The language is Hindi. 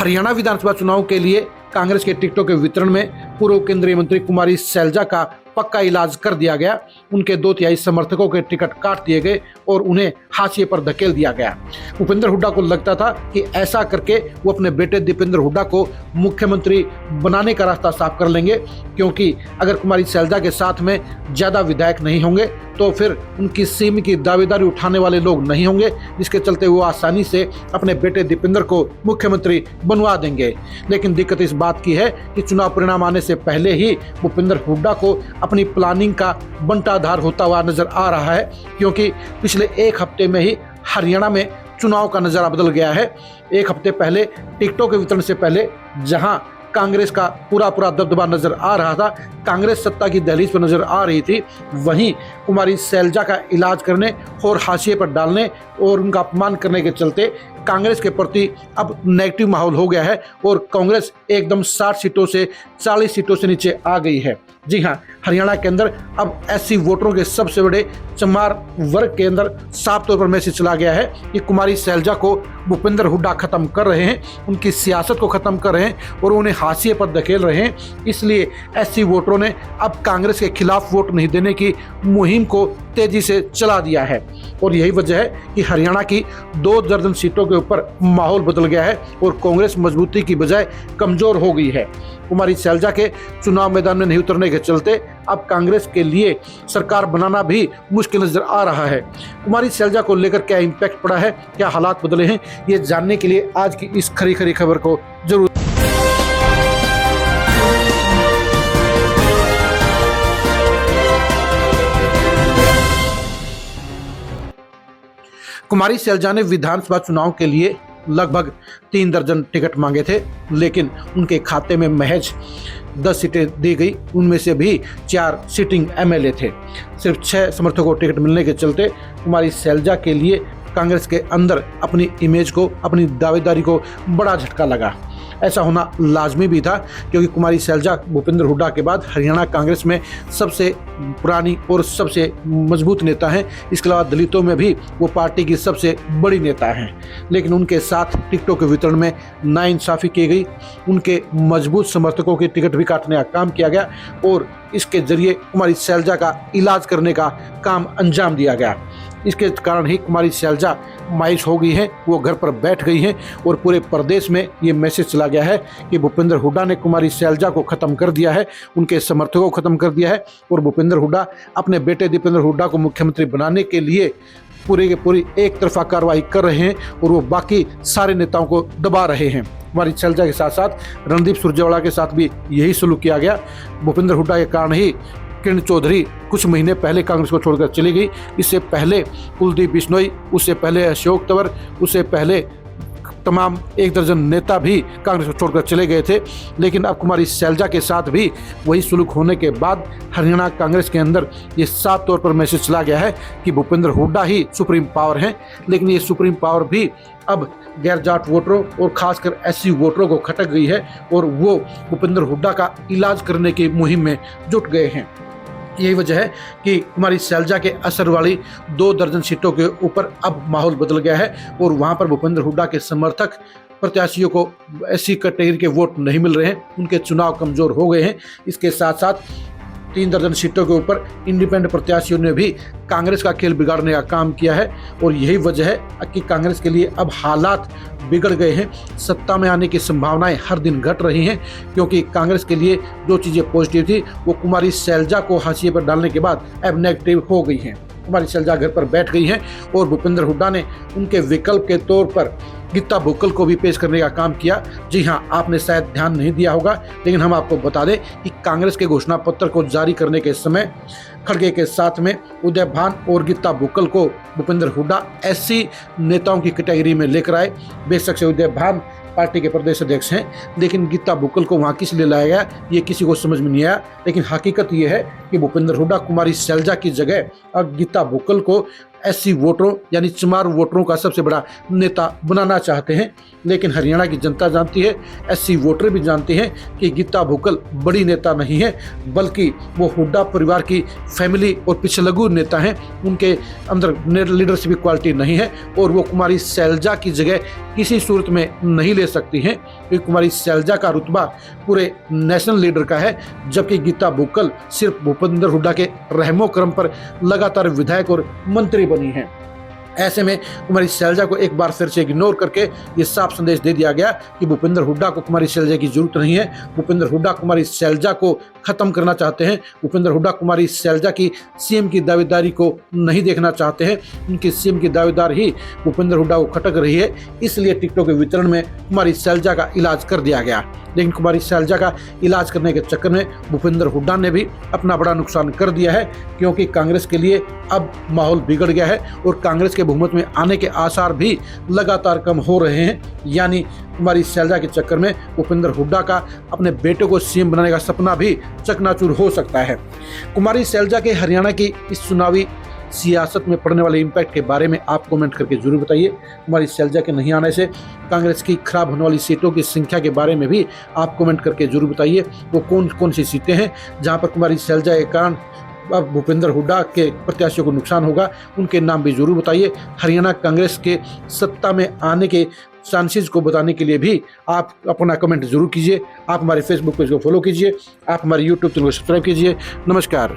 हरियाणा विधानसभा चुनाव के लिए कांग्रेस के टिकटों के वितरण में पूर्व केंद्रीय मंत्री कुमारी सैलजा का पक्का इलाज कर दिया गया। उनके 2/3 समर्थकों के टिकट काट दिए गए और उन्हें हाशिए पर धकेल दिया गया। भूपेंद्र हुड्डा को लगता था कि ऐसा करके वो अपने बेटे दीपेंद्र हुड्डा को मुख्यमंत्री बनाने का रास्ता साफ कर लेंगे, क्योंकि अगर कुमारी सैलजा के साथ में ज्यादा विधायक नहीं होंगे तो फिर उनकी सीम की दावेदारी उठाने वाले लोग नहीं होंगे, जिसके चलते वो आसानी से अपने बेटे दीपेंद्र को मुख्यमंत्री बनवा देंगे। लेकिन दिक्कत इस बात की है कि चुनाव परिणाम आने से पहले ही भूपेंद्र हुड्डा को अपनी प्लानिंग का बंटाधार होता हुआ नजर आ रहा है, क्योंकि पिछले एक हफ्ते में ही हरियाणा में चुनाव का नजारा बदल गया है। एक हफ्ते पहले टिकटों के वितरण से पहले जहां कांग्रेस का पूरा दबदबा नजर आ रहा था, कांग्रेस सत्ता की दहलीज पर नजर आ रही थी, वहीं कुमारी सैलजा का इलाज करने और हाशिए पर डालने और उनका अपमान करने के चलते कांग्रेस के प्रति अब नेगेटिव माहौल हो गया है और कांग्रेस एकदम 60 सीटों से 40 सीटों से नीचे आ गई है। जी हां, हरियाणा के अंदर अब एससी वोटरों के सबसे बड़े चमार वर्ग के अंदर साफ तौर पर मैसेज चला गया है कि कुमारी सैलजा को भूपेंद्र हुड्डा खत्म कर रहे हैं, उनकी सियासत को खत्म कर रहे हैं और उन्हें हाशिए पर धकेल रहे हैं। इसलिए एससी वोटरों ने अब कांग्रेस के खिलाफ वोट नहीं देने की मुहिम को तेजी से चला दिया है और यही वजह है कि हरियाणा की 2 दर्जन सीटों के ऊपर माहौल बदल गया है और कांग्रेस मजबूती की बजाय कमजोर हो गई है। कुमारी सैलजा के चुनाव मैदान में नहीं उतरने के चलते अब कांग्रेस के लिए सरकार बनाना भी मुश्किल नजर आ रहा है। कुमारी सैलजा को लेकर क्या इम्पैक्ट पड़ा है, क्या हालात बदले हैं, ये जानने के लिए आज की इस खरी खरी खबर को जरूर कुमारी सैलजा ने विधानसभा चुनाव के लिए लगभग 3 दर्जन टिकट मांगे थे, लेकिन उनके खाते में महज 10 सीटें दी गई। उनमें से भी 4 सिटिंग एमएलए थे। सिर्फ 6 समर्थकों को टिकट मिलने के चलते कुमारी सैलजा के लिए कांग्रेस के अंदर अपनी इमेज को, अपनी दावेदारी को बड़ा झटका लगा। ऐसा होना लाजमी भी था, क्योंकि कुमारी सैलजा भूपेंद्र हुड्डा के बाद हरियाणा कांग्रेस में सबसे पुरानी और सबसे मजबूत नेता हैं। इसके अलावा दलितों में भी वो पार्टी की सबसे बड़ी नेता हैं। लेकिन उनके साथ टिकटों के वितरण में नाइंसाफ़ी की गई, उनके मजबूत समर्थकों के टिकट भी काटने का काम किया गया और इसके जरिए कुमारी सैलजा का इलाज करने का काम अंजाम दिया गया। इसके कारण ही कुमारी सैलजा मायूस हो गई हैं, वो घर पर बैठ गई हैं और पूरे प्रदेश में ये मैसेज चला गया है कि भूपेंद्र हुड्डा ने कुमारी सैलजा को ख़त्म कर दिया है, उनके समर्थकों को ख़त्म कर दिया है और भूपेंद्र हुड्डा अपने बेटे दीपेंद्र हुड्डा को मुख्यमंत्री बनाने के लिए पूरी की पूरी एक तरफा कार्रवाई कर रहे हैं और वो बाकी सारे नेताओं को दबा रहे हैं। कुमारी सैलजा के साथ साथ रणदीप सुरजेवाला के साथ भी यही सलूक किया गया। भूपेंद्र हुड्डा के कारण ही किरण चौधरी कुछ महीने पहले कांग्रेस को छोड़कर चली गई। इससे पहले कुलदीप बिश्नोई, उससे पहले अशोक तंवर, उससे पहले तमाम 1 दर्जन नेता भी कांग्रेस को छोड़कर चले गए थे। लेकिन अब कुमारी सैलजा के साथ भी वही सुलूक होने के बाद हरियाणा कांग्रेस के अंदर ये साफ तौर पर मैसेज चला गया है कि भूपेंद्र हुड्डा ही सुप्रीम पावर हैं। लेकिन ये सुप्रीम पावर भी अब गैर जाट वोटरों और खासकर एससी वोटरों को खटक गई है और वो भूपेंद्र हुड्डा का इलाज करने की मुहिम में जुट गए हैं। यही वजह है कि कुमारी सैलजा के असर वाली 2 दर्जन सीटों के ऊपर अब माहौल बदल गया है और वहां पर भूपेंद्र हुड्डा के समर्थक प्रत्याशियों को ऐसी कैटेगरी के वोट नहीं मिल रहे हैं, उनके चुनाव कमजोर हो गए हैं। इसके साथ साथ 3 दर्जन सीटों के ऊपर इंडिपेंडेंट प्रत्याशियों ने भी कांग्रेस का खेल बिगाड़ने का काम किया है और यही वजह है कि कांग्रेस के लिए अब हालात बिगड़ गए हैं। सत्ता में आने की संभावनाएं हर दिन घट रही हैं, क्योंकि कांग्रेस के लिए जो चीज़ें पॉजिटिव थी वो कुमारी सैलजा को हाशिए पर डालने के बाद अब नेगेटिव हो गई हैं। कुमारी सैलजा घर पर बैठ गई हैं और भूपेंद्र हुड्डा ने उनके विकल्प के तौर पर गीता भुक्कल को भी पेश करने का काम किया। जी हां, आपने शायद ध्यान नहीं दिया होगा, लेकिन हम आपको बता दें कि कांग्रेस के घोषणा पत्र को जारी करने के समय खड़गे के साथ में उदय भान और गीता भुक्कल को भूपेंद्र हुड्डा ऐसी नेताओं की कैटेगरी में लेकर आए। बेशक से उदय भान पार्टी के प्रदेश अध्यक्ष हैं, लेकिन गीता भुक्कल को वहाँ किस लिए लाया गया ये किसी को समझ में नहीं आया। लेकिन हकीकत ये है कि भूपेंद्र हुड्डा कुमारी सैलजा की जगह अब गीता भुक्कल को एससी वोटरों यानी चमार वोटरों का सबसे बड़ा नेता बनाना चाहते हैं। लेकिन हरियाणा की जनता जानती है, एससी वोटर भी जानते हैं कि गीता भुक्कल बड़ी नेता नहीं है, बल्कि वो हुड्डा परिवार की फैमिली और पिछलगू नेता हैं। उनके अंदर लीडरशिप क्वालिटी नहीं है और वो कुमारी शैलजा की जगह किसी सूरत में नहीं ले सकती हैं, क्योंकि कुमारी शैलजा का रुतबा पूरे नेशनल लीडर का है, जबकि गीता भुक्कल सिर्फ भूपेंद्र हुड्डा के रहमो क्रम पर लगातार विधायक और मंत्री बनी हैं। ऐसे में कुमारी शैलजा को एक बार फिर से इग्नोर करके ये साफ संदेश दे दिया गया कि भूपेंद्र हुड्डा को कुमारी शैलजा की जरूरत नहीं है। भूपेंद्र हुड्डा कुमारी शैलजा को खत्म करना चाहते हैं। भूपेंद्र हुड्डा कुमारी शैलजा की सीएम की दावेदारी को नहीं देखना चाहते हैं। उनकी सीएम की दावेदार ही भूपेंद्र हुड्डा को खटक रही है, इसलिए टिकटों के वितरण में कुमारी शैलजा का इलाज कर दिया गया। लेकिन कुमारी शैलजा का इलाज करने के चक्कर में भूपेंद्र हुड्डा ने भी अपना बड़ा नुकसान कर दिया है, क्योंकि कांग्रेस के लिए अब माहौल बिगड़ गया है और कांग्रेस के बहुमत में आने के आसार भी लगातार कम हो रहे हैं। यानी कुमारी शैलजा के चक्कर में भूपेंद्र हुड्डा का अपने बेटे को सीएम बनाने का सपना भी चकनाचूर हो सकता है। कुमारी शैलजा के हरियाणा की इस चुनावी सियासत में पड़ने वाले इम्पैक्ट के बारे में आप कमेंट करके जरूर बताइए। कुमारी शैलजा के नहीं आने से कांग्रेस की खराब होने वाली सीटों की संख्या के बारे में भी आप कमेंट करके जरूर बताइए। वो कौन कौन सी सीटें हैं जहां पर कुमारी शैलजा के कारण अब भूपेंद्र हुड्डा के प्रत्याशियों को नुकसान होगा, उनके नाम भी जरूर बताइए। हरियाणा कांग्रेस के सत्ता में आने के चांसेस को बताने के लिए भी आप अपना कमेंट जरूर कीजिए। आप हमारे फेसबुक पेज को फॉलो कीजिए, आप हमारे यूट्यूब चैनल को सब्सक्राइब कीजिए। नमस्कार।